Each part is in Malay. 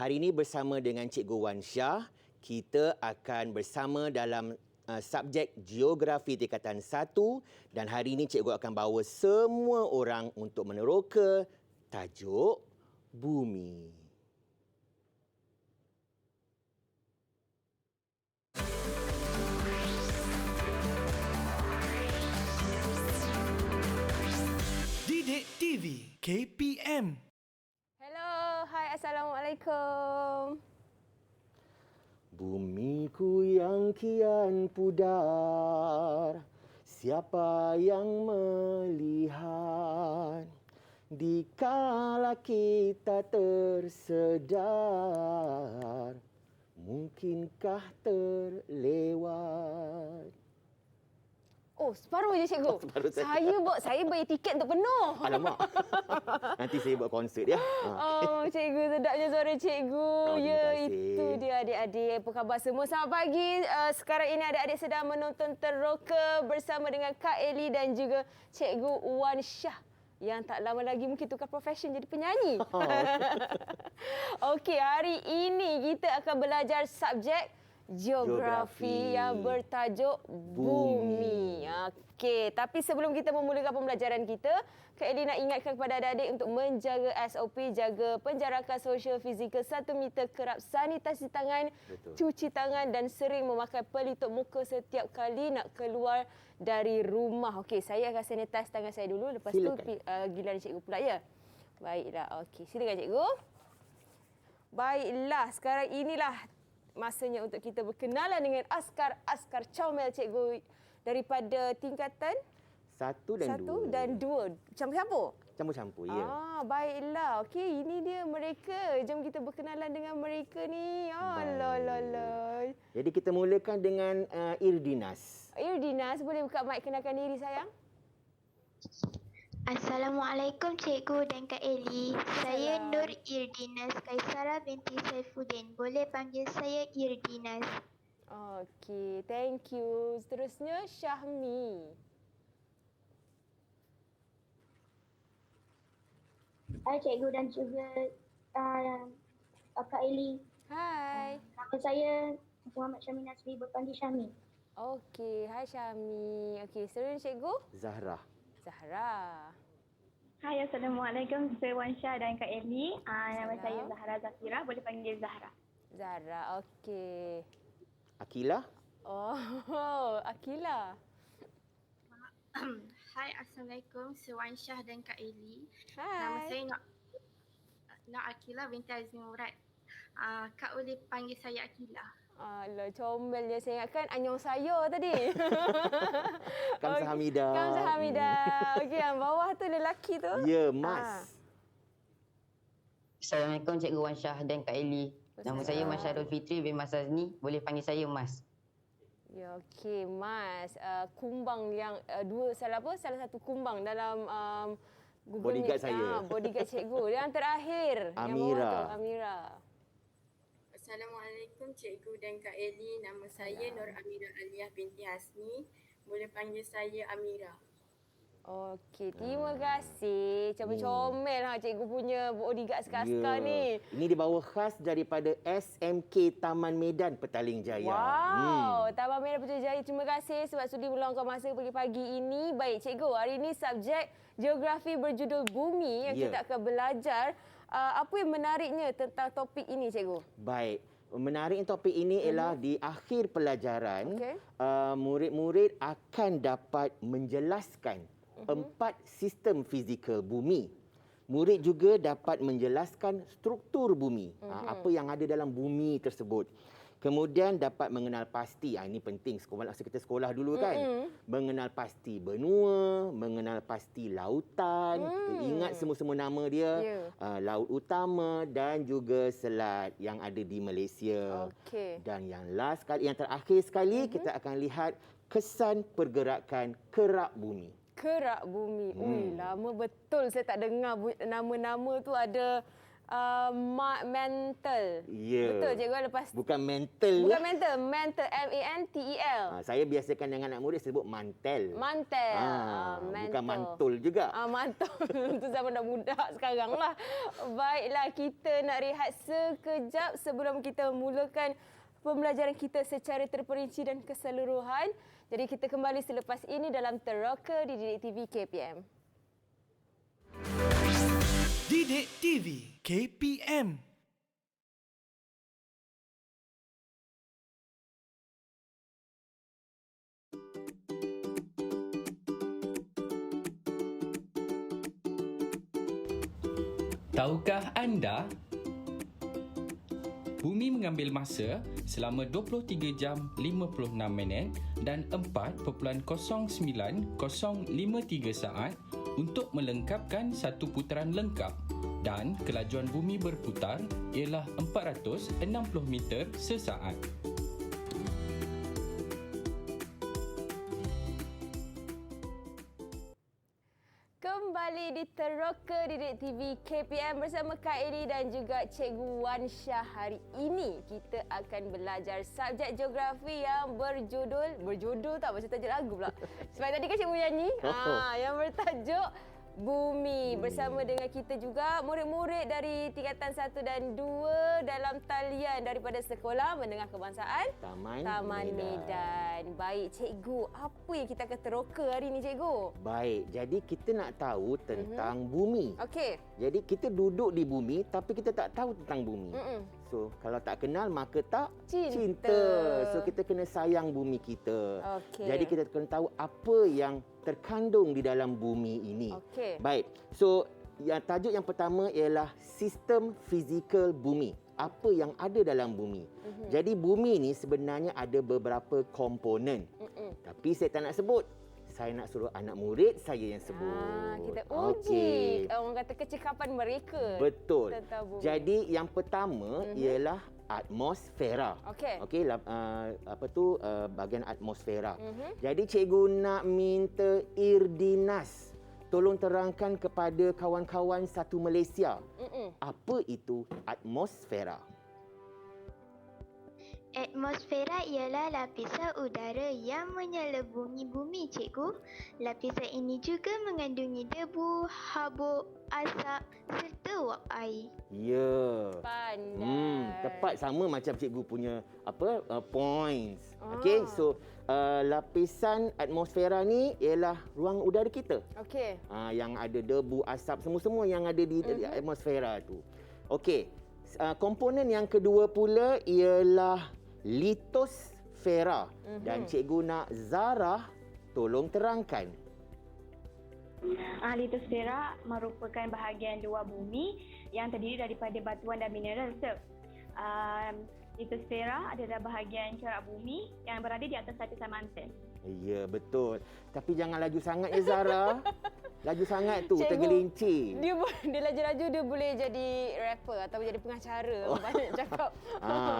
Hari ini bersama dengan Cikgu Wan Syah, kita akan bersama dalam subjek Geografi Tingkatan 1 dan hari ini Cikgu akan bawa semua orang untuk meneroka tajuk Bumi. Didik TV KPM. Hello, hai, Assalamualaikum. Bumiku yang kian pudar, siapa yang melihat? Dikala kita tersedar, mungkinkah terlewat? Oh, separuh je cikgu. Separuh saja. Saya bayar tiket untuk penuh. Alamak. Nanti saya buat konsert ya. Oh, cikgu, sedapnya suara cikgu. Oh, terima Ya, kasih. itu dia adik-adik. Apa khabar semua? Selamat pagi. Sekarang ini adik-adik sedang menonton Teroka bersama dengan Kak Eli dan juga Cikgu Wan Syah. Yang tak lama lagi mungkin tukar profession jadi penyanyi. Okey, hari ini kita akan belajar subjek Geografi yang bertajuk Bumi. Okey, tapi sebelum kita memulakan pembelajaran kita, Kak Eli nak ingatkan kepada adik-adik untuk menjaga SOP, jaga penjarakan sosial fizikal 1 meter, kerap sanitasi tangan, Betul. cuci tangan dan sering memakai pelitup muka setiap kali nak keluar dari rumah. Okey, saya akan sanitize tangan saya dulu, lepas Silakan. tu giliran cikgu pula ya. Baiklah, okey. Silakan cikgu. Baiklah, sekarang inilah masanya untuk kita berkenalan dengan askar comel cikgu daripada tingkatan Satu dan 2. Campur-campur? Campur-campur, ya. Baiklah. Okey, ini dia mereka. Jom kita berkenalan dengan mereka ni. Alah. Jadi kita mulakan dengan Irdinas. Irdinas, boleh buka mic kenalkan diri sayang? Assalamualaikum Cikgu dan Kak Eli. Saya Nur Irdinas Kaisara binti Saifuddin. Boleh panggil saya Irdinas. Okey, thank you. Seterusnya Syahmi. Hai Cikgu dan juga Kak Eli. Hai. Nama saya Muhammad Syahmi Nasri, berpanggil Syahmi. Okey, hai Syahmi. Okey, seterusnya cikgu? Zahra. Zahra. Hai, Assalamualaikum. Saya Wan Syah dan Kak Eli. Nama Salam. saya Zahra Zafira, boleh panggil Zahra. Zahra, okey. Akila. Oh, Akila. Hai, Assalamualaikum. Saya Wan Syah dan Kak Eli. Hai. Nama saya Nak Akila binti Azmi Murad. Kak boleh panggil saya Akila. Alah, comelnya. Saya ingatkan anyong saya tadi. Kamsahamnida. Kamsahamnida. Okey, yang bawah tu lelaki tu. Ya, Mas. Assalamualaikum Cikgu Wan Syah dan Kak Eli. Nama saya Mas Syarul Fitri bin Mas Azni. Boleh panggil saya Mas. Ya, okey, Mas. Kumbang yang salah satu kumbang dalam Google Bodyguard Meet. saya. Bodyguard cikgu. Yang terakhir. Yang Amira. bawah tu, Amira. Assalamualaikum Cikgu dan Kak Eli. Nama saya Nur Amira Aliyah binti Hasmi. Boleh panggil saya Amira. Okey, terima kasih. Comel cikgu punya bodyguard sekarang Ya. ni. Ini dibawa khas daripada SMK Taman Medan Petaling Jaya. Wow, Taman Merah Putrajaya Jaya. Terima kasih sebab sudi meluangkan masa pagi-pagi ini. Baik, cikgu, hari ini subjek Geografi berjudul Bumi yang Ya. kita akan belajar. Apa yang menariknya tentang topik ini, cikgu? Baik. Menarik topik ini ialah di akhir pelajaran, Okey. Murid-murid akan dapat menjelaskan 4 sistem fizikal bumi. Murid juga dapat menjelaskan struktur bumi, apa yang ada dalam bumi tersebut. Kemudian dapat mengenal pasti, ini penting masa kita sekolah dulu kan. Mengenal pasti benua, mengenal pasti lautan. Kita ingat semua-semua nama dia. Ya. Laut Utama dan juga selat yang ada di Malaysia. Okey. Dan yang terakhir sekali kita akan lihat kesan pergerakan kerak bumi. Kerak bumi. Ui, lama betul saya tak dengar nama-nama tu ada Mantle. Ya. Betul cikgu lepas Bukan mental. bukan mental, mental M-A-N-T-E-L. Saya biasakan dengan anak murid sebut mantel. Mantel. Bukan mantul juga. Mantul. Itu zaman dah budak sekarang lah. Baiklah, kita nak rehat sekejap sebelum kita mulakan pembelajaran kita secara terperinci dan keseluruhan. Jadi kita kembali selepas ini dalam Teroka di Didik TV KPM. Didik TV KPM. Tahukah anda? Bumi mengambil masa selama 23 jam 56 minit dan 4.09.053 saat untuk melengkapkan satu putaran lengkap dan kelajuan bumi berputar ialah 460 meter sesaat. Kembali di Teroka Didik TV KPM bersama Kak Eli dan juga Cikgu Wan Syah. Hari ini kita akan belajar subjek geografi yang berjudul tak macam tajuk lagu pula. Sebab tadi kan Cikgu nyanyi yang bertajuk Bumi. Bersama dengan kita juga murid-murid dari tingkatan 1 dan 2 dalam talian daripada Sekolah Menengah Kebangsaan Taman Medan. Baik cikgu, apa yang kita akan teroka hari ini cikgu? Baik, jadi kita nak tahu tentang bumi. Okey. Jadi kita duduk di bumi tapi kita tak tahu tentang bumi. So, kalau tak kenal maka tak Cinta. So, kita kena sayang bumi kita. Okey. Jadi kita kena tahu apa yang terkandung di dalam bumi ini. Okey. Baik. So, tajuk yang pertama ialah sistem fizikal bumi. Apa yang ada dalam bumi. Jadi bumi ni sebenarnya ada beberapa komponen. Tapi saya tak nak sebut. Saya nak suruh anak murid saya yang sebut. Kita uji orang kata kecekapan mereka. Betul. Tentang bumi. Jadi yang pertama ialah atmosfera. Okey, bahagian atmosfera. Jadi cikgu nak minta Irdinas tolong terangkan kepada kawan-kawan satu Malaysia. Apa itu atmosfera? Atmosfera ialah lapisan udara yang menyelubungi bumi, cikgu. Lapisan ini juga mengandungi debu, habuk, asap serta wap air. Ya. Pandai. Tepat sama macam cikgu punya points. Okey, so lapisan atmosfera ni ialah ruang udara kita. Okey. Yang ada debu, asap, semua-semua yang ada di atmosfera tu. Okey. Komponen yang kedua pula ialah litosfera. Dan cikgu nak Zarah tolong terangkan. Litosfera merupakan bahagian luar bumi yang terdiri daripada batuan dan mineral. Litosfera adalah bahagian corak bumi yang berada di atas lapisan mantel. Ya, betul. Tapi jangan laju sangat ya Zarah. Laju sangat tu, Cikgu, tergelincir. Dia laju-laju dia boleh jadi rapper atau jadi pengacara. Banyak cakap.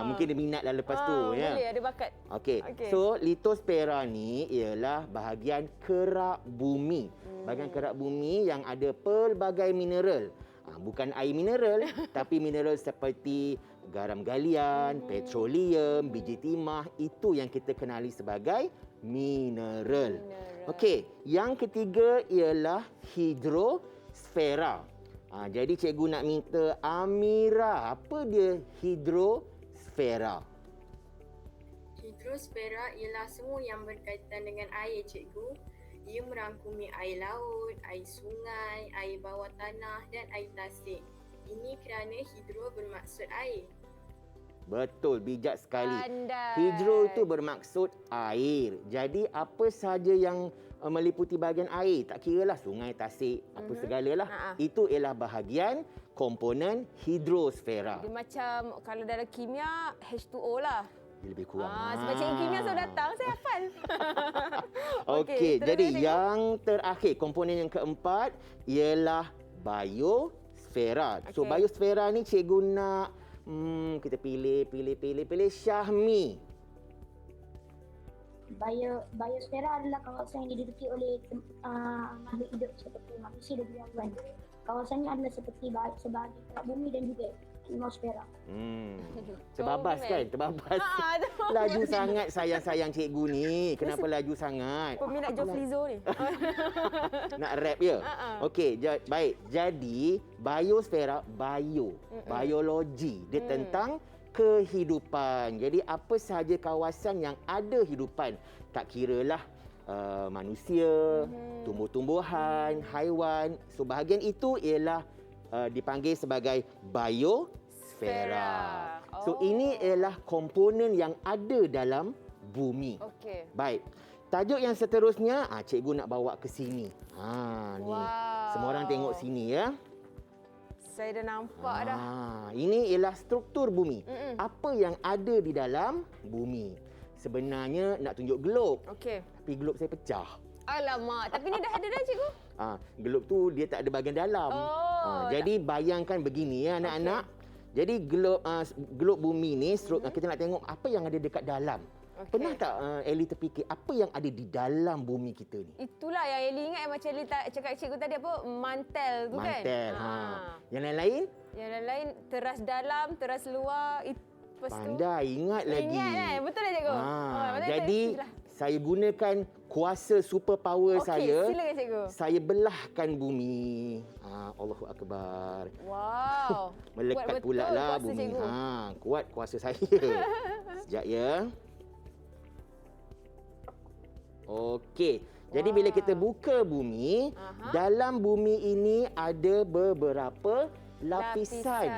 Mungkin dia minat lah lepas tu. Ya. Boleh, ada bakat. Okey. So, litosfera ni ialah bahagian kerak bumi. Bahagian kerak bumi yang ada pelbagai mineral. Bukan air mineral, tapi mineral seperti garam galian, petroleum, biji timah. Itu yang kita kenali sebagai mineral. Okey, yang ketiga ialah hidrosfera. Jadi cikgu nak minta Amira, apa dia hidrosfera? Hidrosfera ialah semua yang berkaitan dengan air, cikgu. Ia merangkumi air laut, air sungai, air bawah tanah dan air tasik. Ini kerana hidro bermaksud air. Betul, bijak sekali. Pandai. Hidro itu bermaksud air. Jadi apa sahaja yang meliputi bahagian air, tak kiralah sungai, tasik, apa segalalah, itu ialah bahagian komponen hidrosfera. Dia macam kalau dalam kimia H2O lah. Lebih kurang. Sebab cikgu kimia selalu datang, saya hafal. Okey, jadi yang terakhir, komponen yang keempat ialah biosfera. So biosfera ni cikgu nak kita pilih Syahmi. Biosfera adalah kawasan yang diduduki oleh makhluk hidup seperti manusia dan binatang. Kawasannya adalah seperti sebahagian kerak bumi dan juga atmosfera. Terbabas kan? Terbabas. Laju sangat sayang-sayang cikgu ni. Kenapa laju sangat? Peminat Joflizo ni. Nak rap ya? Okey, baik. Jadi, biosfera, biologi. Dia tentang kehidupan. Jadi, apa sahaja kawasan yang ada hidupan. Tak kiralah manusia, tumbuh-tumbuhan, haiwan. So, bahagian itu ialah dipanggil sebagai biosfera. So, ini ialah komponen yang ada dalam bumi. Okey. Baik. Tajuk yang seterusnya, cikgu nak bawa ke sini. Ni. Semua orang tengok sini ya. Saya dah nampak dah. Ini ialah struktur bumi. Apa yang ada di dalam bumi. Sebenarnya nak tunjuk globe. Okey. Tapi globe saya pecah. Alamak, tapi ni dah ada dah cikgu. Globe tu dia tak ada bahagian dalam. Jadi bayangkan begini ya anak-anak. Jadi globe bumi ni kita nak tengok apa yang ada dekat dalam. Pernah tak Ellie terfikir apa yang ada di dalam bumi kita ni? Itulah yang Ellie ingat yang macam Ellie cakap cikgu tadi apa? Mantel tu kan? Mantel. Yang lain-lain? Yang lain-lain teras dalam, teras luar. Pandai, ingat lagi. Ingat kan? Betul tak cikgu? Jadi saya gunakan kuasa superpower saya. Okey, silakan cikgu. Saya belahkan bumi. Allahu Akbar. Wow. Melekat pula lah bumi. Cikgu. Kuat kuasa saya. Sekejap ya. Okey. Jadi bila kita buka bumi, dalam bumi ini ada beberapa lapisan.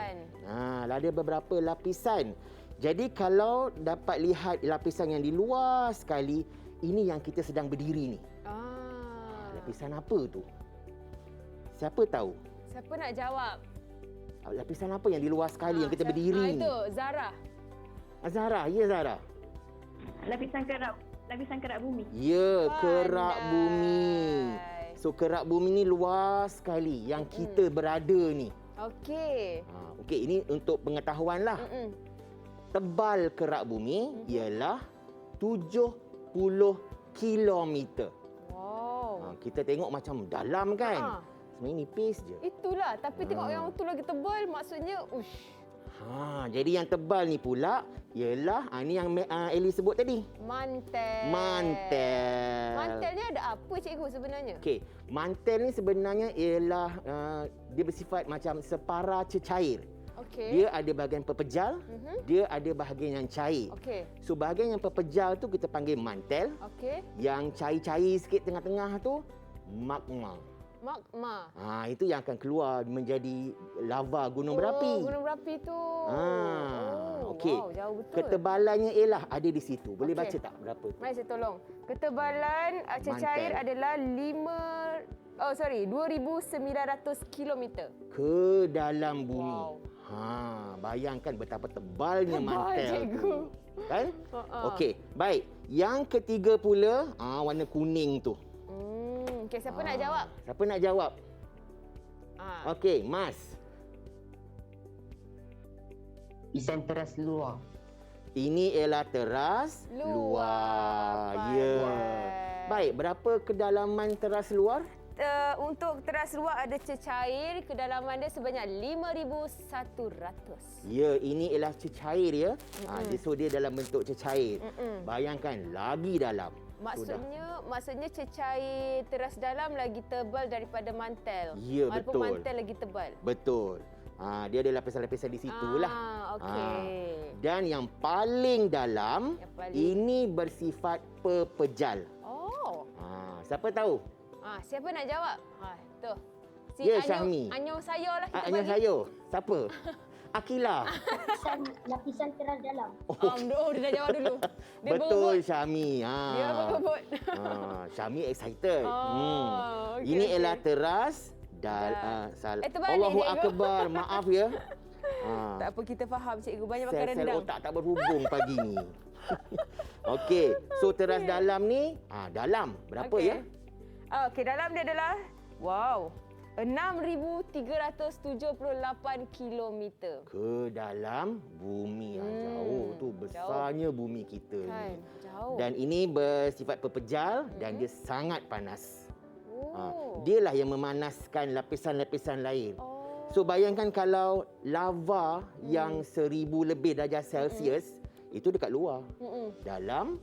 Ada beberapa lapisan. Jadi kalau dapat lihat lapisan yang di luar sekali, ini yang kita sedang berdiri ni. Lapisan apa tu? Siapa tahu? Siapa nak jawab? Lapisan apa yang di luar sekali yang kita berdiri ni? Itu Zara. Zara, ya Zara. Lapisan kerak bumi. Ya, kerak bumi. So kerak bumi ni luas sekali yang kita berada ni. Okey. Okey, ini untuk pengetahuan lah. Tebal kerak bumi ialah 70 kilometer. Wow. Kita tengok macam dalam kan? Sebenarnya nipis je. Itulah, tapi tengok yang tu lagi tebal, maksudnya Jadi yang tebal ni pula ialah ini yang Ellie sebut tadi. mantel. Mantel ni ada apa cikgu sebenarnya? Okey, mantel ni sebenarnya ialah dia bersifat macam separa cecair. Okey. Dia ada bahagian pepejal, dia ada bahagian yang cair. Okey. So bahagian yang pepejal tu kita panggil mantel. Okey. Yang cair-cair sikit tengah-tengah tu magma. Magma. Itu yang akan keluar menjadi lava gunung berapi. Gunung berapi tu. Okey. Wow, jauh betul. Ketebalannya ialah ada di situ. Boleh baca tak berapa tu? Mari saya tolong. Ketebalan cecair adalah 2,900 kilometer. Ke dalam bumi. Wow. Bayangkan betapa tebalnya Tebal, mantel cikgu. tu. Kan? Okey, baik. Yang ketiga pula, warna kuning tu. Okey, siapa nak jawab? Siapa nak jawab? Okey, Mas. Lapisan teras luar. Ini ialah teras luar. Ya. Baik, berapa kedalaman teras luar? Untuk teras luar ada cecair, kedalaman dia sebanyak 5,100. Ya, ini ialah cecair ya. So dia dalam bentuk cecair. Bayangkan lagi dalam. Maksudnya cecair teras dalam lagi tebal daripada mantel. Ya, Walaupun betul. mantel lagi tebal. Betul. Dia ada lapisan-lapisan di situlah. Okey. Dan yang paling dalam ini bersifat pepejal. Siapa tahu? Siapa nak jawab? Tu. Ya, Syahmi. Anyong Sayo lah kita Anyong bagi. Sayo. Siapa? Akila. Lapisan teras dalam. Dia dah jawab dulu. Dia Betul, Syahmi. Dia berebut. Syahmi excited. Okey, Ini okey. ialah teras terbalik, Allahu cikgu. Akbar. Maaf ya. Tak apa, kita faham cikgu. Banyak makan Sel-sel rendang. otak tak berhubung pagi ni. Okey, so teras dalam ni, dalam berapa ya? Okey, dalam dia adalah 6,378 kilometer. Ke dalam bumi yang jauh tu, besarnya bumi kita Kan, ni. jauh. Dan ini bersifat pepejal dan dia sangat panas. Dialah yang memanaskan lapisan-lapisan lain. Oh. So bayangkan kalau lava yang 1000 lebih darjah Celsius itu dekat luar. Dalam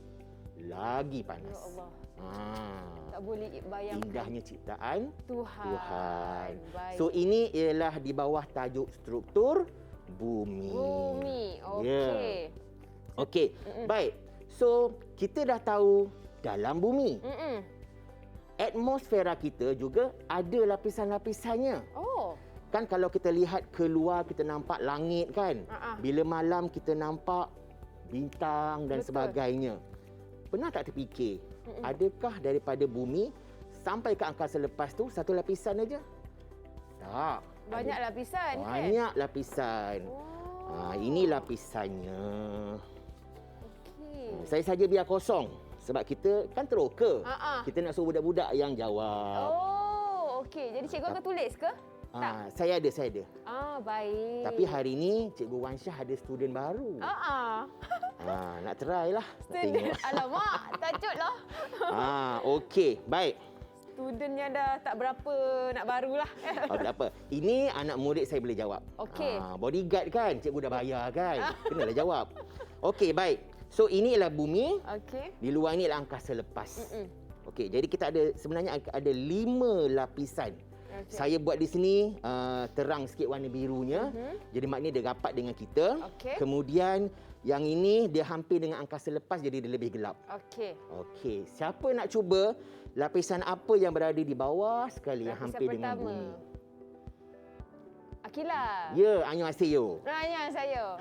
lagi panas. Ya Allah. Ah. Tak boleh bayangkan. Indahnya ciptaan Tuhan. Baik. So ini ialah di bawah tajuk struktur bumi. Bumi. Okey. Ya. Okey. Baik. So kita dah tahu dalam bumi. Atmosfera kita juga ada lapisan-lapisannya. Oh. Kan kalau kita lihat keluar kita nampak langit kan. Bila malam kita nampak bintang dan sebagainya. Pernah tak terfikir, adakah daripada bumi sampai ke angkasa lepas tu satu lapisan aja? Tak. Banyak lapisan kan? Banyak lapisan. Ini lapisannya. Okey. Saya saja biar kosong sebab kita kan teroka. Kita nak suruh budak-budak yang jawab. Oh, okey. Jadi cikgu akan tulis ke? Tak. Saya ada. Baik. Tapi hari ni Cikgu Wansyah ada student baru. Nak try lah. Student. Alamak, takutlah. Okey, baik. Student yang dah tak berapa nak barulah. Tak apa. Ini anak murid saya boleh jawab. Okey. Bodyguard kan, cikgu dah bayar kan. Kenalah jawab. Okey, baik. So ini ialah bumi. Okey. Di luar ini ialah angkasa lepas. Okey, jadi kita sebenarnya ada 5 lapisan. Okay. Saya buat di sini terang sikit warna birunya. Jadi maknanya dia rapat dengan kita. Okay. Kemudian yang ini dia hampir dengan angkasa lepas jadi dia lebih gelap. Okey. Okey, siapa nak cuba lapisan apa yang berada di bawah sekali yang hampir dengan bumi? Akila. Ya, annyeonghaseyo. Saya.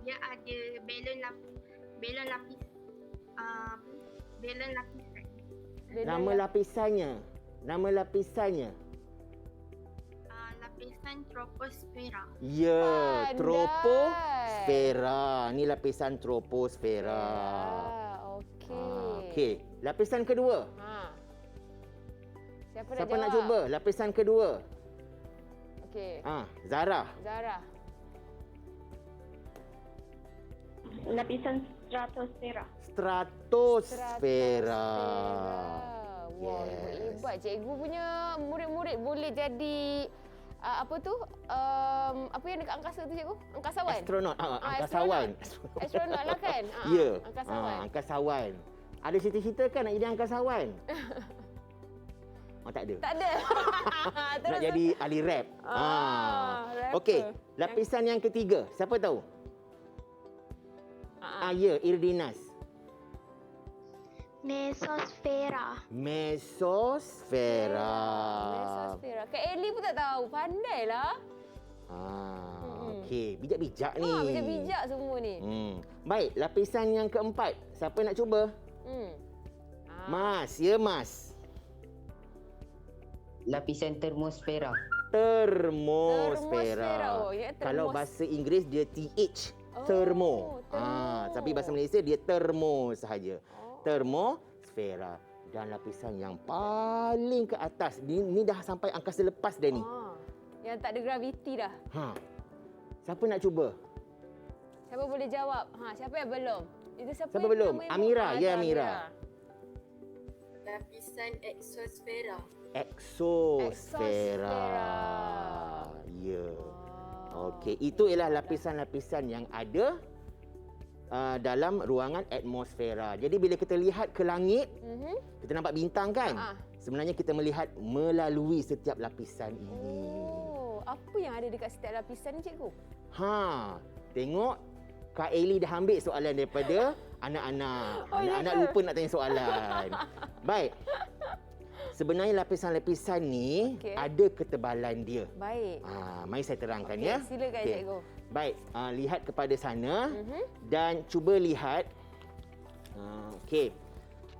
Dia ada balon lapis. Balon lapisan. Nama lapisannya. Lapisan troposfera. Ya, troposfera. Ni lapisan troposfera. Okey. Okey, lapisan kedua. Siapa nak cuba? Lapisan kedua. Okey. Zara. Lapisan stratosfera. Stratosfera. Wow, hebat. Cikgu punya murid-murid boleh jadi apa yang dekat angkasa tu cikgu? Angkasawan? Astronot. Angkasawan. Astronot lah kan? Ya. Angkasawan. Angkasawan. Ada cita-cita kan nak jadi angkasawan? Tak ada. Tak ada. Nak jadi ahli rap. Okey, lapisan yang ketiga. Siapa tahu? Ya, Irdinas. Mesosfera. Mesosfera. Kak Eli pun tak tahu. Pandailah. Okey, bijak-bijak ni. Bijak-bijak semua ni. Baik, lapisan yang keempat. Siapa nak cuba? Mas, ya Mas. Lapisan termosfera. Termosfera. Ya, Kalau bahasa Inggeris dia TH. Termo. Tapi bahasa Malaysia dia termo sahaja. Termosfera. Dan lapisan yang paling ke atas. Ni dah sampai angkasa lepas dah ni. Yang tak ada graviti dah. Siapa nak cuba? Siapa boleh jawab? Siapa yang belum? Itu Siapa belum? Amira. Ya, Amira. Lapisan eksosfera. Eksosfera. Ya. Okey, itu ialah lapisan-lapisan yang ada dalam ruangan atmosfera. Jadi bila kita lihat ke langit, kita nampak bintang kan? Sebenarnya kita melihat melalui setiap lapisan ini. Apa yang ada dekat setiap lapisan ni cikgu? Tengok Kak Eli dah ambil soalan daripada anak-anak. Anak-anak lupa nak tanya soalan. Baik. Sebenarnya lapisan-lapisan ni ada ketebalan dia. Baik. Mari saya terangkan ya. Silakan cikgu. Baik, lihat kepada sana dan cuba lihat. Okey.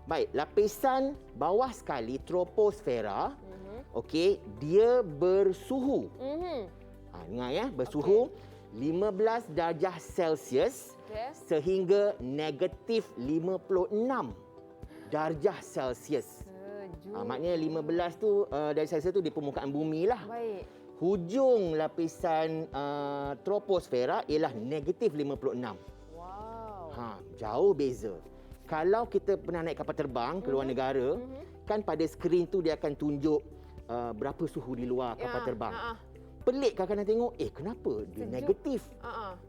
Baik, lapisan bawah sekali troposfera. Okey, dia bersuhu. Ingat ya, bersuhu 15 darjah Celsius sehingga negatif 56 darjah Celsius. Maknanya 15 tu dari Celsius tu di permukaan bumi lah. Baik. Hujung lapisan troposfera ialah negatif 56. Wow. Jauh beza. kalau kita pernah naik kapal terbang ke luar negara, kan pada skrin tu dia akan tunjuk berapa suhu di luar kapal terbang. Pelik kadang-kadang tengok, kenapa dia negatif.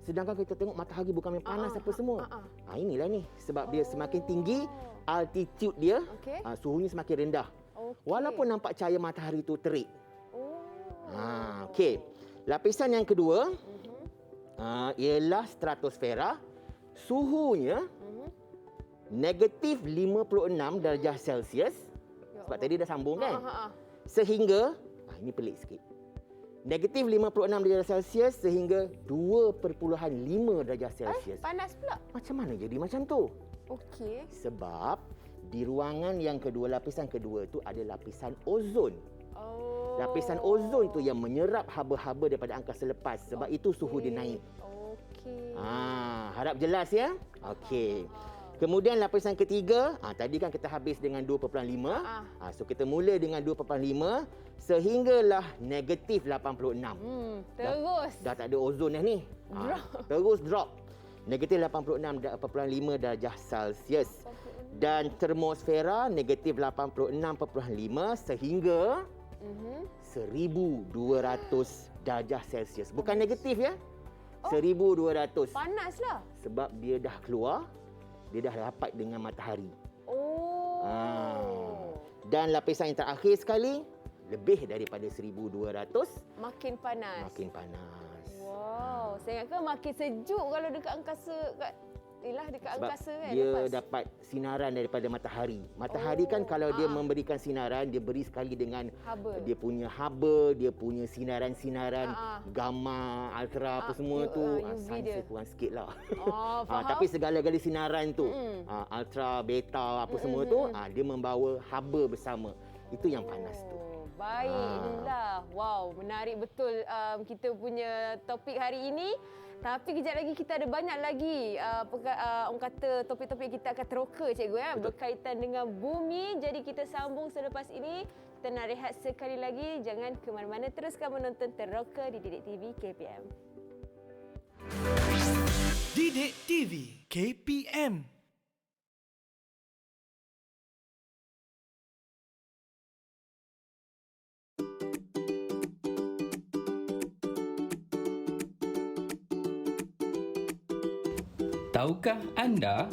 Sedangkan kita tengok matahari bukan main panas apa semua. Inilah ni sebab dia semakin tinggi, altitude dia, suhunya semakin rendah. Walaupun nampak cahaya matahari tu terik. Okey. Lapisan yang kedua ialah stratosfera. Suhunya negatif 56 darjah Celsius. Sebab tadi dah sambung kan? Sehingga, ini pelik sikit. Negatif 56 darjah Celsius sehingga 2.5 darjah Celsius. Panas pula. Macam mana jadi macam tu? Okey. Sebab di ruangan yang kedua, lapisan kedua tu ada lapisan ozon. Lapisan ozon tu yang menyerap haba-haba daripada angkasa lepas. Sebab itu suhu dia naik. Okey. Harap jelas ya? Okey. Kemudian lapisan ketiga, tadi kan kita habis dengan 2.5. So kita mula dengan 2.5 sehinggalah negatif 86. Terus. Dah tak ada ozon dah ni. Terus drop. Negatif 86.5 darjah Celsius. Dan termosfera negatif 86.5 sehingga 1200 darjah Celsius. Bukan negatif ya. 1200. Panaslah. Sebab dia dah keluar, dia dah rapat dengan matahari. Dan lapisan yang terakhir sekali, lebih daripada 1200. Makin panas. Makin panas. Wow, saya ingatkan makin sejuk kalau dekat angkasa, dekat Sebab angkasa kan. dia lepas. dapat sinaran daripada matahari. Matahari kan kalau dia memberikan sinaran, dia beri sekali dengan haba. dia punya haba, dia punya sinaran-sinaran gamma, ultra apa semua tu. UV dia. Saya kurang sikit lah. Faham. Tapi segala-gala sinaran tu, ultra, beta apa semua tu, dia membawa haba bersama. Itu yang panas tu. Baik, inilah. Wow, menarik betul kita punya topik hari ini. Tapi kejap lagi kita ada banyak lagi orang kata topik-topik kita akan teroka cikgu ya, berkaitan dengan bumi. Jadi kita sambung selepas ini. Kita nak rehat sekali lagi. Jangan ke mana-mana, teruskan menonton Teroka di Didik TV KPM. Didik TV KPM. Tahukah anda,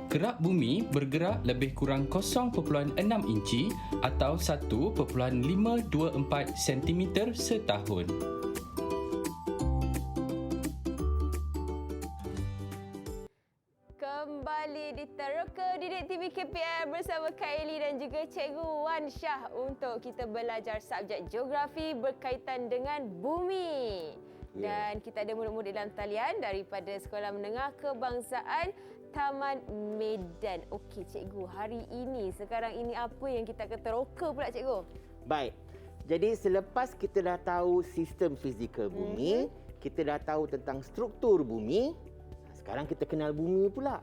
kerak bumi bergerak lebih kurang 0.6 inci atau 1.524 cm setahun. Kembali di Teroka Didik TV KPM bersama Kak Eli dan juga Cikgu Wan Syah untuk kita belajar subjek geografi berkaitan dengan bumi. Dan kita ada murid-murid dalam talian daripada Sekolah Menengah Kebangsaan Taman Medan. Okey cikgu, hari ini, sekarang ini apa yang kita akan teroka pula cikgu? Baik. Jadi selepas kita dah tahu sistem fizikal bumi, kita dah tahu tentang struktur bumi, sekarang kita kenal bumi pula.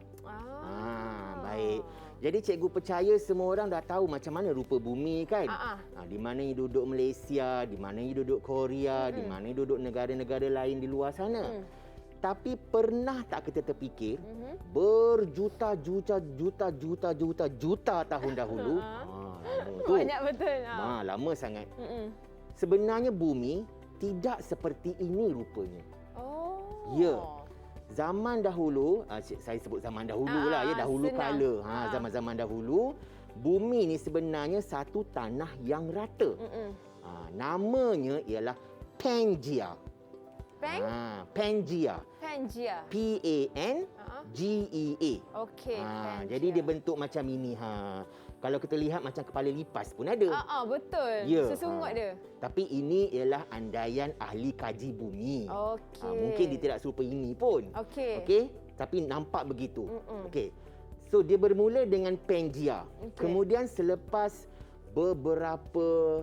Baik. Jadi cikgu percaya semua orang dah tahu macam mana rupa bumi kan? Di mana yang duduk Malaysia, di mana yang duduk Korea, di mana yang duduk negara-negara lain di luar sana. Tapi pernah tak kita terfikir berjuta-juta tahun dahulu, banyak betul. Lama sangat. Sebenarnya bumi tidak seperti ini rupanya. Ya. Zaman dahulu, saya sebut zaman dahulu lah ya, dahulu kala. Zaman-zaman dahulu, bumi ni sebenarnya satu tanah yang rata. Namanya ialah Pangaea. Pangaea. P-A-N-G-E-A. Okey. Jadi dia bentuk macam ini. Kalau kita lihat macam kepala lipas pun ada. Betul. Ya, Sesungut dia. Tapi ini ialah andaian ahli kaji bumi. Okey. Mungkin dia tidak serupa ini pun. Okey. Tapi nampak begitu. Okey. So dia bermula dengan Pangaea. Kemudian selepas beberapa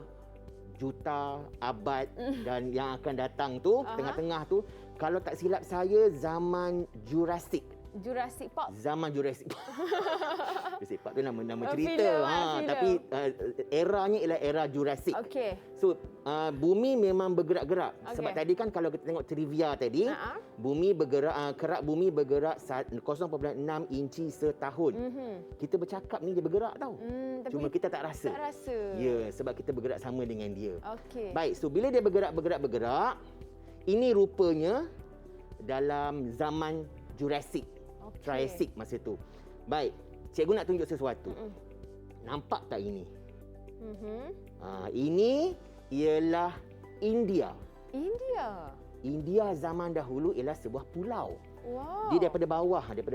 juta abad dan yang akan datang tu, tengah-tengah tu, kalau tak silap saya zaman Jurassic. Jurassic Park. Zaman Jurassic Park. Jurassic Park tu nama Oh, cerita. filem, filem. Tapi eranya ialah era Jurassic. Okey. So bumi memang bergerak-gerak. Okey. Sebab tadi kan kalau kita tengok trivia tadi, Ha-ha. bumi bergerak, kerak bumi bergerak 0.6 inci setahun. Kita bercakap ni dia bergerak tau. Tapi Cuma kita tak rasa. tak rasa. Ya, sebab kita bergerak sama dengan dia. Okey. Baik, so bila dia bergerak, ini rupanya dalam zaman Jurassic, Okey. Triassic masa tu. Baik, cikgu nak tunjuk sesuatu. Nampak tak ini? Ini ialah India. India. India zaman dahulu ialah sebuah pulau. Wow. Dia daripada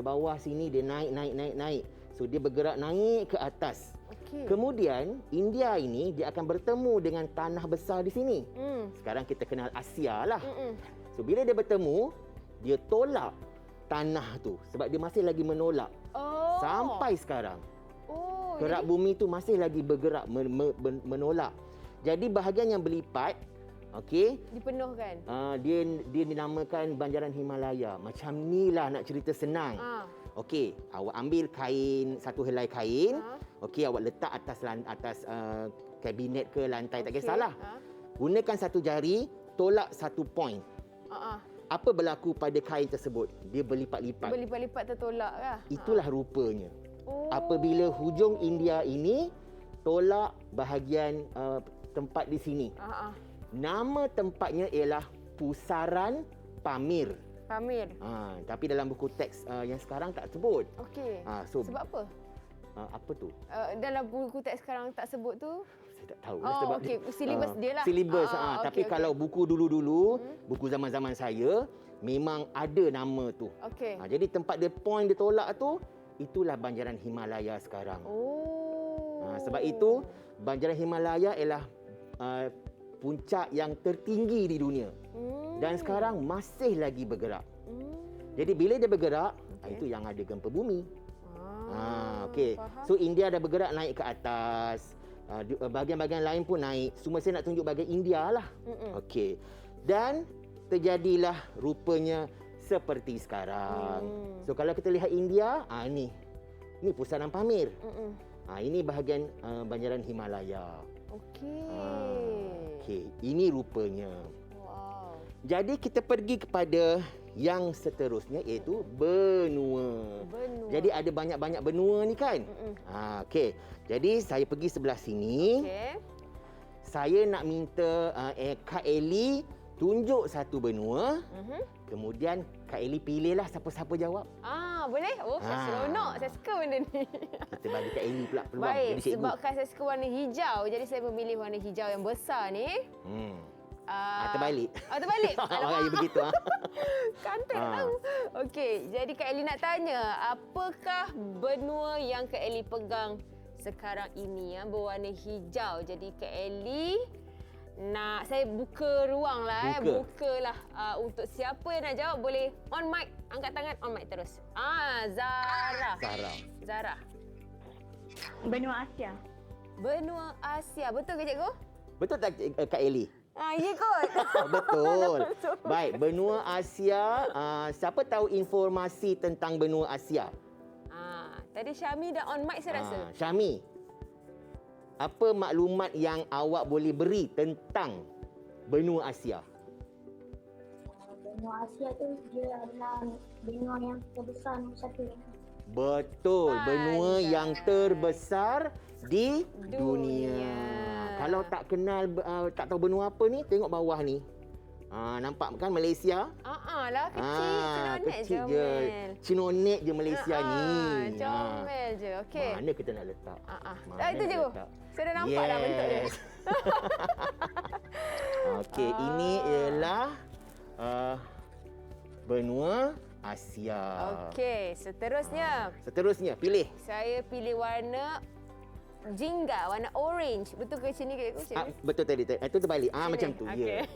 bawah sini dia naik. So dia bergerak naik ke atas. Okey. Kemudian India ini dia akan bertemu dengan tanah besar di sini. Sekarang kita kenal Asia lah. So bila dia bertemu, dia tolak tanah tu sebab dia masih lagi menolak. Oh. Sampai sekarang. Oh. Kerak bumi tu masih lagi bergerak menolak. Jadi bahagian yang berlipat, okey, Dipenuhkan. dia dinamakan banjaran Himalaya. Macam ni lah nak cerita senang. Okey, awak ambil kain, satu helai kain. Okey, awak letak atas kabinet ke lantai, tak kisahlah. Gunakan satu jari, tolak satu point. Apa berlaku pada kain tersebut? Dia berlipat-lipat. Berlipat-lipat tertolak kah? Itulah rupanya. Oh. Apabila hujung India ini tolak bahagian tempat di sini. Nama tempatnya ialah Pusaran Pamir. Pamir. Tapi dalam buku teks yang sekarang tak sebut. Okey. So Sebab apa? apa tu? Dalam buku teks sekarang tak sebut tu? Saya tak tahu. Oh, sebab okey. Silibus dia lah. Silibus. Okey, Tapi okey. kalau buku dulu-dulu, buku zaman-zaman saya, memang ada nama tu. Okey. Jadi tempat dia point dia tolak tu, itulah banjaran Himalaya sekarang. Oh. Sebab itu, banjaran Himalaya ialah puncak yang tertinggi di dunia. Dan sekarang masih lagi bergerak. Jadi bila dia bergerak, itu yang ada gempa bumi. Okey. Faham. So India dah bergerak naik ke atas. Bahagian-bahagian lain pun naik. Semua saya nak tunjuk bahagian India lah. Okey. Dan terjadilah rupanya seperti sekarang. So kalau kita lihat India, ni Pusaran Pamir. Ini bahagian banjaran Himalaya. Okey. Okey, ini rupanya. Wow. Jadi kita pergi kepada yang seterusnya iaitu benua. Benua. Jadi ada banyak-banyak benua ni kan? Okey. Jadi saya pergi sebelah sini. Okey. Saya nak minta Kak Eli tunjuk satu benua. Kemudian Kak Eli pilihlah siapa-siapa jawab. Boleh? Oh, saya seronok. Saya suka benda ni. Kita bagi Kak Eli pula peluang Baik, jadi cikgu. sebabkan saya suka warna hijau, jadi saya memilih warna hijau yang besar ni. Terbalik. Terbalik? Ya begitu. Cantik tahu. Okey, jadi Kak Eli nak tanya, apakah benua yang Kak Eli pegang sekarang ini berwarna hijau? Jadi Kak Eli nak saya buka ruang lah. Bukalah untuk siapa yang nak jawab boleh on mic, angkat tangan, on mic terus. Zara. Benua Asia. Benua Asia. Betul ke cikgu? Betul tak Kak Eli? Ya kot. Betul. Baik, benua Asia. Siapa tahu informasi tentang benua Asia? Tadi Syami dah on mic saya rasa. Syami, apa maklumat yang awak boleh beri tentang benua Asia? Benua Asia tu dia adalah benua yang terbesar nombor satu. Betul, benua yang terbesar di dunia. Kalau tak kenal, tak tahu benua apa ni, tengok bawah ni. Nampak kan Malaysia? Lah kecil, kecil je. Cinonet je Malaysia ni. Comel je. Okey. Mana kita nak letak? Itu cikgu. Saya dah nampak dah bentuk dia. Okey, ini ialah benua Asia. Okey, seterusnya. Pilih. Saya pilih warna jingga, warna orange. Betul ke sini cikgu? Betul tadi. Itu terbalik. Macam tu. Okay.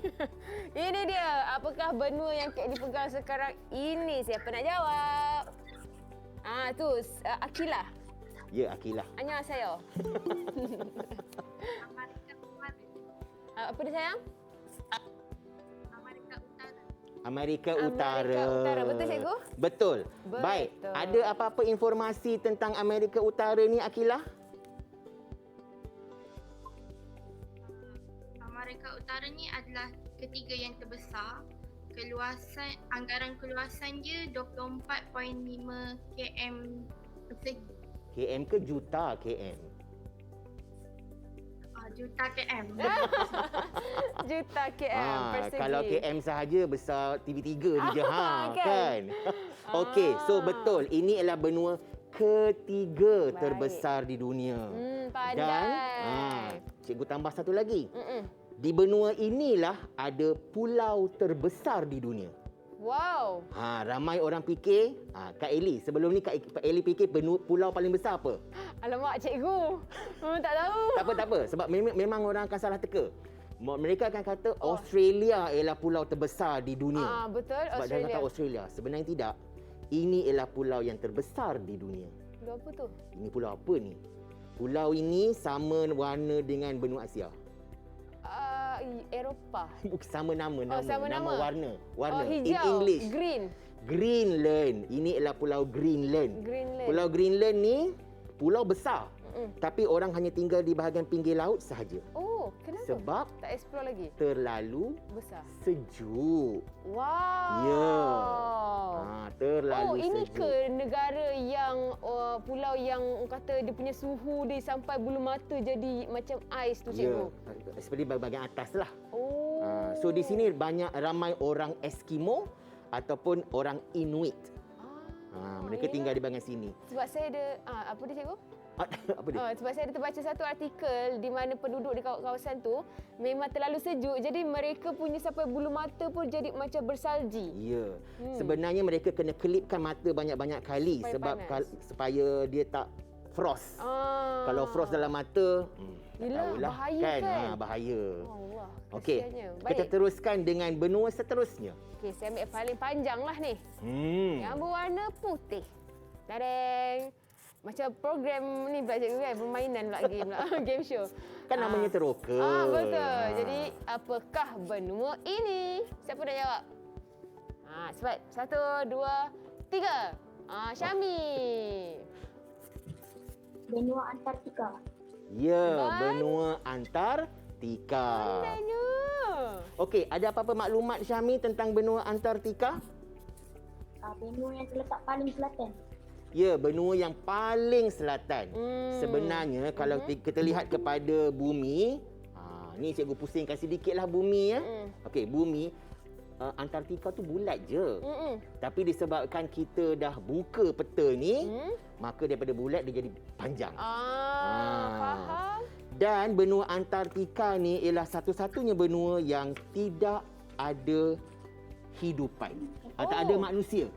Ini dia. Apakah benua yang Kak dipegang sekarang ini? Siapa nak jawab? Tu Akilah. Ya, Akilah. Annyeonghaseyo. Apa dia sayang? Amerika Utara. Amerika Amerika Utara. Betul, cikgu? Betul. Baik. Ada apa-apa informasi tentang Amerika Utara ni, Akilah? Amerika Utara ni adalah ketiga yang terbesar. Anggaran keluasan dia 24.5 km persegi. KM ke juta KM? Juta km. Juta KM persegi. Kalau KM sahaja besar TV3 ni je. Kan? Okey, so betul. Ini adalah benua ketiga terbesar di dunia. Pandai. Dan cikgu tambah satu lagi. Di benua inilah ada pulau terbesar di dunia. Wow. Ramai orang fikir, Kak Eli, sebelum ni Kak Eli fikir pulau paling besar apa? Alamak, cikgu. Tak tahu. Tak apa. Sebab memang orang akan salah teka. Mereka akan kata Australia ialah pulau terbesar di dunia. Betul, Sebab Australia. dia kata Australia. Sebenarnya tidak. Ini ialah pulau yang terbesar di dunia. Pulau apa tu? Ini pulau apa ni? Pulau ini sama warna dengan benua Asia. Eropah. Sama nama. Sama nama. Warna. Hijau. In English. Green. Greenland. Ini ialah pulau Greenland. Pulau Greenland ni pulau besar. Tapi orang hanya tinggal di bahagian pinggir laut sahaja. Oh, kenapa? Sebab tak explore lagi. Terlalu besar. Sejuk. Wow. Ya. Terlalu sejuk. Ini ke negara yang pulau yang kata dia punya suhu dia sampai bulu mata jadi macam ais tu, cikgu? Ya. Seperti bahagian atas lah. Oh. So di sini ramai orang Eskimo ataupun orang Inuit. Mereka tinggal di bahagian sini. Sebab saya ada apa dia, cikgu? Apa dia? Sebab saya ada terbaca satu artikel di mana penduduk di kawasan tu memang terlalu sejuk, jadi mereka punya sampai bulu mata pun jadi macam bersalji. Ya. Sebenarnya mereka kena kelipkan mata banyak-banyak kali supaya dia tak frost. Kalau frost dalam mata, yelah, bahaya kan? Bahaya. Allah, okey, kita teruskan dengan benua seterusnya. Okey, saya ambil paling panjang lah ni. Yang berwarna putih. Tadang. Macam program ni pula, cikgu, kan? Permainan pula, game show. Kan namanya teroka. Betul. Jadi, apakah benua ini? Siapa nak jawab? Cepat. 1, 2, 3. Syami. Benua Antartika. Ya, benua Antartika. Pandainya. Okey, ada apa-apa maklumat Syami tentang benua Antartika? Benua yang terletak paling selatan. Ya, benua yang paling selatan. Sebenarnya kalau kita lihat kepada bumi, ni cikgu pusingkan sedikitlah bumi ya. Okey, bumi Antartika tu bulat je. Tapi disebabkan kita dah buka peta ni, maka daripada bulat dia jadi panjang. Faham. Dan benua Antartika ni ialah satu-satunya benua yang tidak ada hidupan. Tak ada manusia.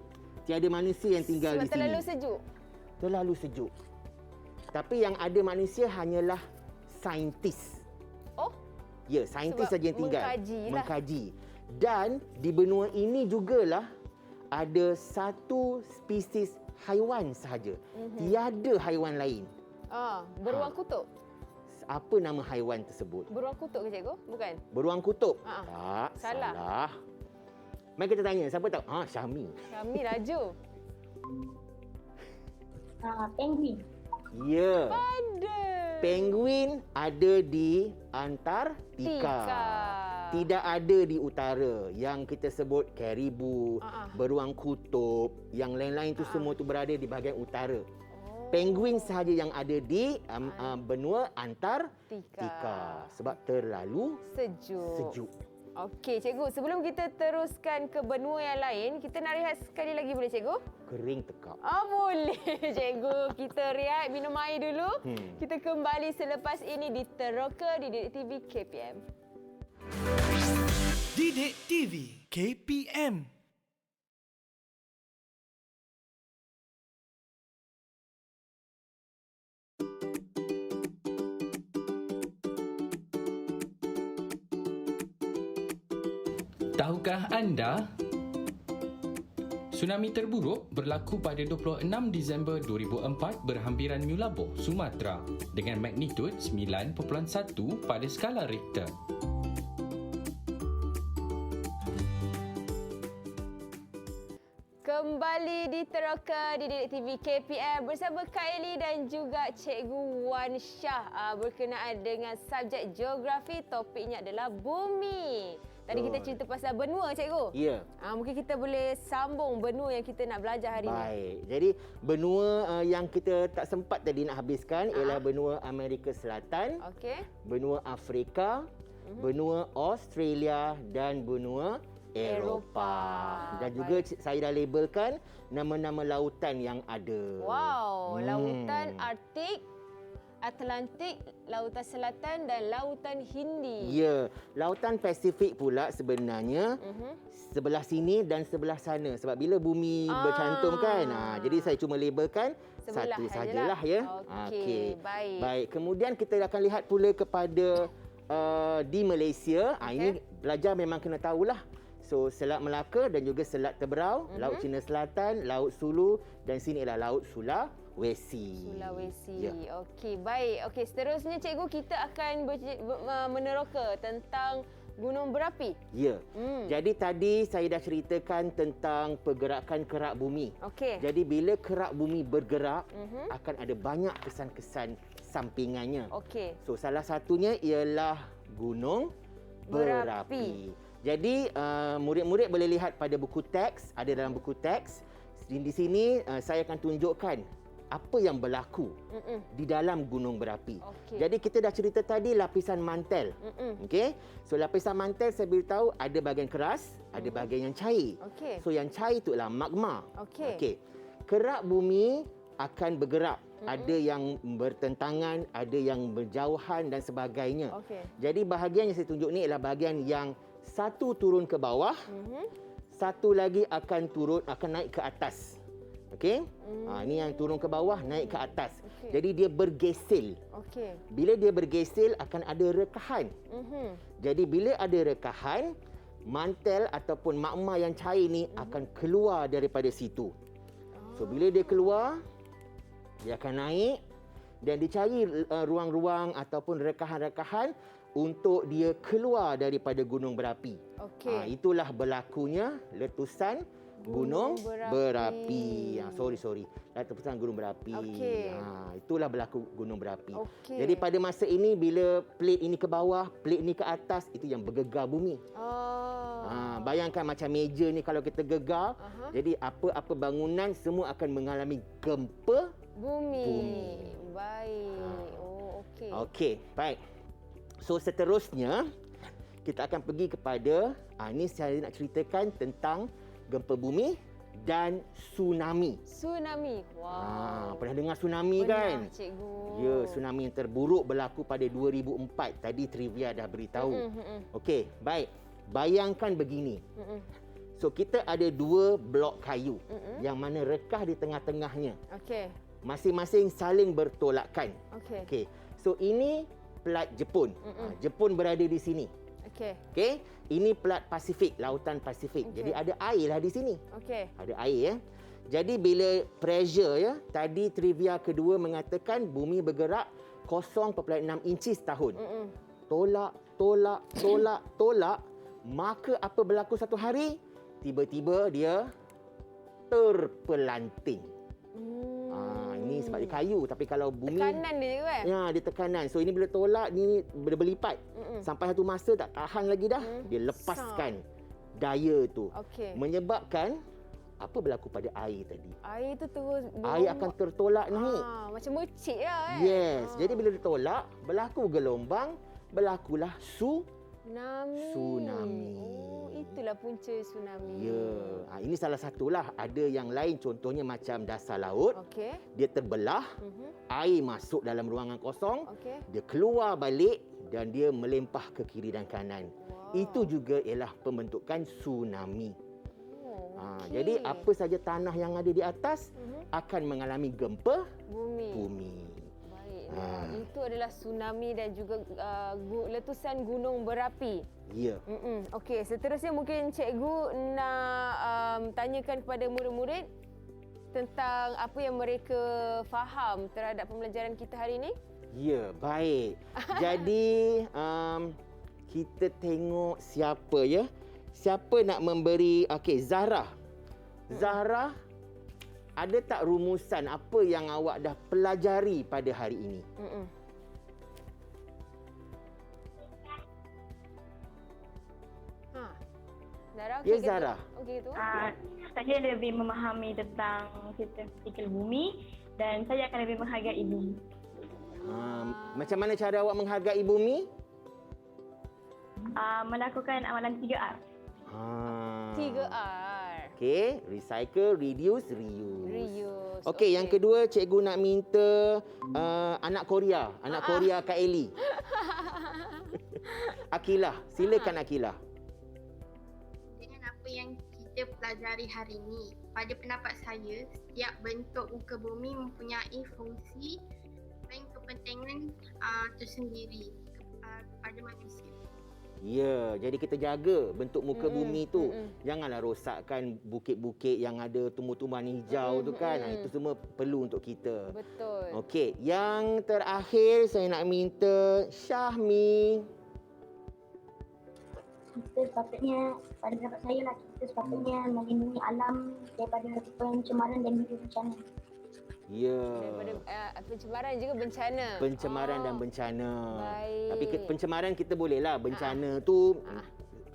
Tiada manusia yang tinggal di sini. Terlalu sejuk? Terlalu sejuk. Tapi yang ada manusia hanyalah saintis. Oh? Ya, saintis saja yang tinggal. Mengkaji. Dan di benua ini jugalah ada satu spesies haiwan sahaja. Tiada haiwan lain. Beruang kutub? Apa nama haiwan tersebut? Beruang kutub ke, cikgu? Bukan? Beruang kutub? Tak, salah. Mari kita tanya, siapa tahu? Syami. Syami laju. Penguin. Ya. Pandai. Penguin ada di Antartika. Tidak ada di utara. Yang kita sebut karibu, beruang kutub, yang lain-lain tu semua tu berada di bahagian utara. Penguin sahaja yang ada di benua Antartika. Sebab terlalu sejuk. Okey, cikgu. Sebelum kita teruskan ke benua yang lain, kita nak rehat sekali lagi, boleh, cikgu? Kering tekak. Boleh, cikgu. Kita rehat, minum air dulu. Kita kembali selepas ini di Teroka di Didik TV KPM. Didik TV KPM. Tahukah anda, tsunami terburuk berlaku pada 26 Disember 2004 berhampiran Meulaboh, Sumatera dengan magnitud 9.1 pada skala Richter. Kembali diteroka di Didik TV KPM bersama Kak Eli dan juga Cikgu Wan Syah berkenaan dengan subjek geografi. Topiknya adalah bumi. Tadi kita cerita pasal benua, Cikgu. Ya. Mungkin kita boleh sambung benua yang kita nak belajar hari ini. Baik. Jadi benua yang kita tak sempat tadi nak habiskan ialah benua Amerika Selatan, Okey. benua Afrika, benua Australia dan benua Eropah. Dan juga saya dah labelkan nama-nama lautan yang ada. Wow, lautan Arktik, Atlantik, lautan selatan dan lautan Hindi. Ya, lautan Pasifik pula sebenarnya sebelah sini dan sebelah sana. Sebab bila bumi bercantum kan. Jadi saya cuma labelkan Sebelah satu sajalah. sajalah ya. Okey, baik. Baik, kemudian kita akan lihat pula kepada di Malaysia. Ini belajar memang kena tahulah. So, Selat Melaka dan juga Selat Teberau, Laut Cina Selatan, Laut Sulu dan sini ialah Laut Sulawesi. Sulawesi. Ya. Okey, baik. Okey, seterusnya Cikgu kita akan meneroka tentang gunung berapi. Ya. Jadi tadi saya dah ceritakan tentang pergerakan kerak bumi. Okey. Jadi bila kerak bumi bergerak, akan ada banyak kesan-kesan sampingannya. Okey. So, salah satunya ialah gunung berapi. Jadi murid-murid boleh lihat pada buku teks, ada dalam buku teks. Di sini saya akan tunjukkan apa yang berlaku di dalam gunung berapi. Okey. Jadi kita dah cerita tadi lapisan mantel. Okey. So lapisan mantel saya beritahu ada bahagian keras, ada bahagian yang cair. Okey. So yang cair itu adalah magma. Okey. Okey. Kerak bumi akan bergerak. Ada yang bertentangan, ada yang berjauhan dan sebagainya. Okey. Jadi bahagian yang saya tunjuk ni adalah bahagian yang satu turun ke bawah, satu lagi akan naik ke atas. Okey? Ini yang turun ke bawah, naik ke atas. Jadi dia bergesel. Okey. Bila dia bergesel akan ada rekahan. Jadi bila ada rekahan, mantel ataupun magma yang cair ni akan keluar daripada situ. So bila dia keluar, dia akan naik dan dicari ruang-ruang ataupun rekahan-rekahan untuk dia keluar daripada gunung berapi. Okey. Itulah berlakunya letusan gunung berapi. Sorry. Letusan gunung berapi. Okey. Itulah berlaku gunung berapi. Okey. Jadi pada masa ini bila plate ini ke bawah, plate ini ke atas, itu yang bergegar bumi. Bayangkan macam meja ni kalau kita gegar, jadi apa-apa bangunan semua akan mengalami gempa bumi. Baik. Okey. Okey, baik. So seterusnya kita akan pergi kepada ini saya nak ceritakan tentang gempa bumi dan tsunami. Tsunami. Wow. Pernah dengar tsunami Pernah, kan? Cikgu. Ya, tsunami yang terburuk berlaku pada 2004. Tadi trivia dah beritahu. Okey, baik. Bayangkan begini. So kita ada dua blok kayu yang mana rekah di tengah-tengahnya. Okey. Masing-masing saling bertolakkan. Okey. Okey. So ini plat Jepun. Jepun berada di sini. Okey. Okey. Ini plat Pasifik, lautan Pasifik. Jadi ada air lah di sini. Okey. Ada air ya. Jadi bila pressure ya, tadi trivia kedua mengatakan bumi bergerak 0.6 inci setahun. Tolak, maka apa berlaku satu hari? Tiba-tiba dia terpelanting. Ini sebab dia kayu, tapi kalau bumi Tekanan dia juga kan? ya, dia tekanan. So ini bila tolak ni berlipat. Sampai satu masa tak tahan lagi dah, dia lepaskan daya tu. Okey. Menyebabkan apa berlaku pada air tadi? Air tu terus Air akan tertolak naik. macam mercik lah kan? Yes. Jadi bila ditolak, berlaku gelombang, berlakulah Tsunami. Oh, itulah punca tsunami. Ya. Ini salah satulah. Ada yang lain contohnya macam dasar laut. Okey. Dia terbelah, air masuk dalam ruangan kosong, Okey. dia keluar balik dan dia melempah ke kiri dan kanan. Itu juga ialah pembentukan tsunami. Jadi apa saja tanah yang ada di atas akan mengalami gempa bumi. Baik. Itu adalah tsunami dan juga letusan gunung berapi. Ya. Okey, seterusnya mungkin cikgu nak tanyakan kepada murid-murid tentang apa yang mereka faham terhadap pembelajaran kita hari ini. Ya, baik. Jadi kita tengok siapa ya. Siapa nak memberi, okey, Zahra. Zahra, ada tak rumusan apa yang awak dah pelajari pada hari ini? Zahra, Ya, okey ke tu? Zahra. Okey tu. Saya lebih memahami tentang sistem fizikal bumi dan saya akan lebih menghargai bumi. Macam mana cara awak menghargai bumi? Melakukan amalan 3R. 3R. Okey, recycle, reduce, reuse. Reuse. Okey, yang kedua cikgu nak minta anak Korea. Anak Korea Kak Eli. Akilah, silakan Akilah. Dengan apa yang kita pelajari hari ini, pada pendapat saya, setiap bentuk muka bumi mempunyai fungsi dan kepentingan tersendiri kepada manusia. Ya, jadi kita jaga bentuk muka bumi tu. Janganlah rosakkan bukit-bukit yang ada tumbuh-tumbuhan hijau tu kan. Itu semua perlu untuk kita. Betul. Okey, yang terakhir saya nak minta Syahmi. Kita sepatutnya, pada pendapat saya lah, kita sepatutnya melindungi alam daripada pencemaran dan juga bencana. Ya. Daripada pencemaran juga bencana. Pencemaran dan bencana. Baik. Tapi pencemaran kita bolehlah, bencana tu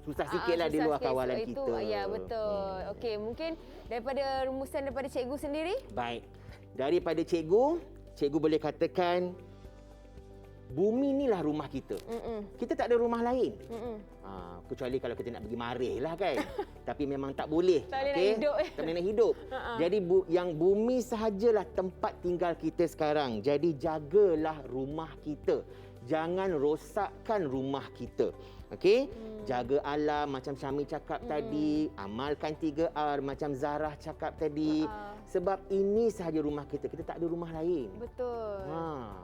susah sikitlah di luar susah sikit. kawalan Itu, kita. ya, betul. Okey, mungkin daripada rumusan daripada cikgu sendiri? Baik. Daripada cikgu boleh katakan bumi inilah rumah kita. Kita tak ada rumah lain. Kecuali kalau kita nak pergi marih lah kan. Tapi memang tak boleh. Tak boleh nak hidup. Tak boleh nak hidup. Jadi yang bumi sahajalah tempat tinggal kita sekarang. Jadi jagalah rumah kita. Jangan rosakkan rumah kita. Okey? Jaga alam macam Syami cakap tadi. Amalkan 3R macam Zarah cakap tadi. Sebab ini sahaja rumah kita. Kita tak ada rumah lain. Betul.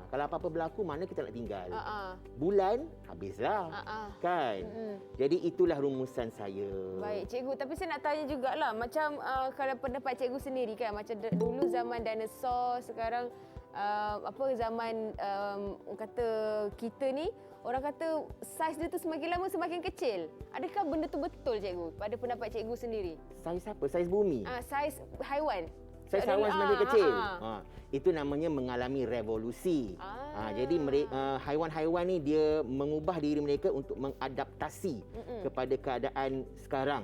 Kalau apa-apa berlaku, mana kita nak tinggal? Bulan, habislah. Kan? Jadi itulah rumusan saya. Baik, cikgu. Tapi saya nak tanya jugalah. Macam kalau pendapat cikgu sendiri kan. Macam dulu zaman dinosaur, sekarang zaman kata kita ni, orang kata saiz dia tu semakin lama semakin kecil. Adakah benda tu betul cikgu pada pendapat cikgu sendiri? Saiz apa? Saiz bumi? Saiz haiwan. Saiz haiwan semakin kecil. Itu namanya mengalami revolusi. Jadi haiwan-haiwan ni dia mengubah diri mereka untuk mengadaptasi kepada keadaan sekarang.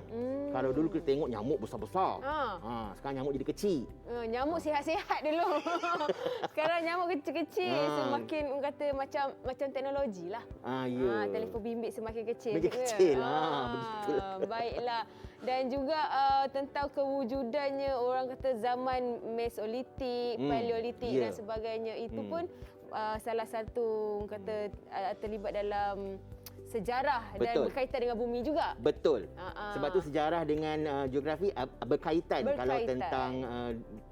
Kalau dulu kita tengok nyamuk besar-besar. Sekarang nyamuk jadi kecil. Nyamuk sihat-sihat dulu. Sekarang nyamuk kecil-kecil. Semakin kata macam teknologi lah. Telefon bimbit semakin kecil. Semakin kecil. Begitu. Baiklah. Dan juga tentang kewujudannya orang kata zaman Mesolitik, Paleolitik dan sebagainya. Itu pun salah satu kata terlibat dalam sejarah. Betul. Dan berkaitan dengan bumi juga. Betul. Sebab tu sejarah dengan geografi berkaitan kalau tentang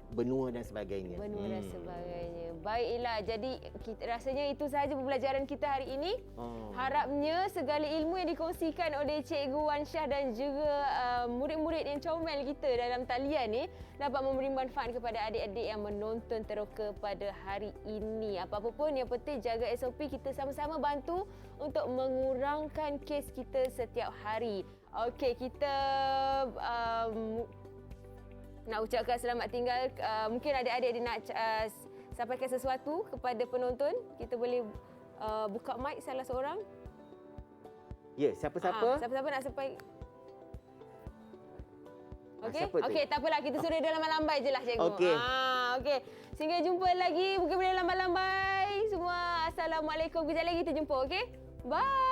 benua dan sebagainya. Benua dan sebagainya. Baiklah, jadi rasanya itu sahaja pembelajaran kita hari ini. Harapnya segala ilmu yang dikongsikan oleh Cikgu Wan Syah dan juga murid-murid yang comel kita dalam talian ni dapat memberi manfaat kepada adik-adik yang menonton teroka pada hari ini. Apa-apa pun yang penting jaga SOP, kita sama-sama bantu untuk mengurangkan kes kita setiap hari. Okey, kita nak ucapkan selamat tinggal. Mungkin adik-adik dia nak sampaikan sesuatu kepada penonton. Kita boleh buka mic salah seorang. Ya, siapa-siapa? Siapa-siapa nak sampai. Okey. Siapa tu? Okey, tak apalah, kita suruh dia lambai-lambai je lah cikgu. Okey. Okey. Sehingga jumpa lagi. Mungkin boleh lambai-lambai semua. Assalamualaikum. Kejap lagi kita jumpa, okey? Bye.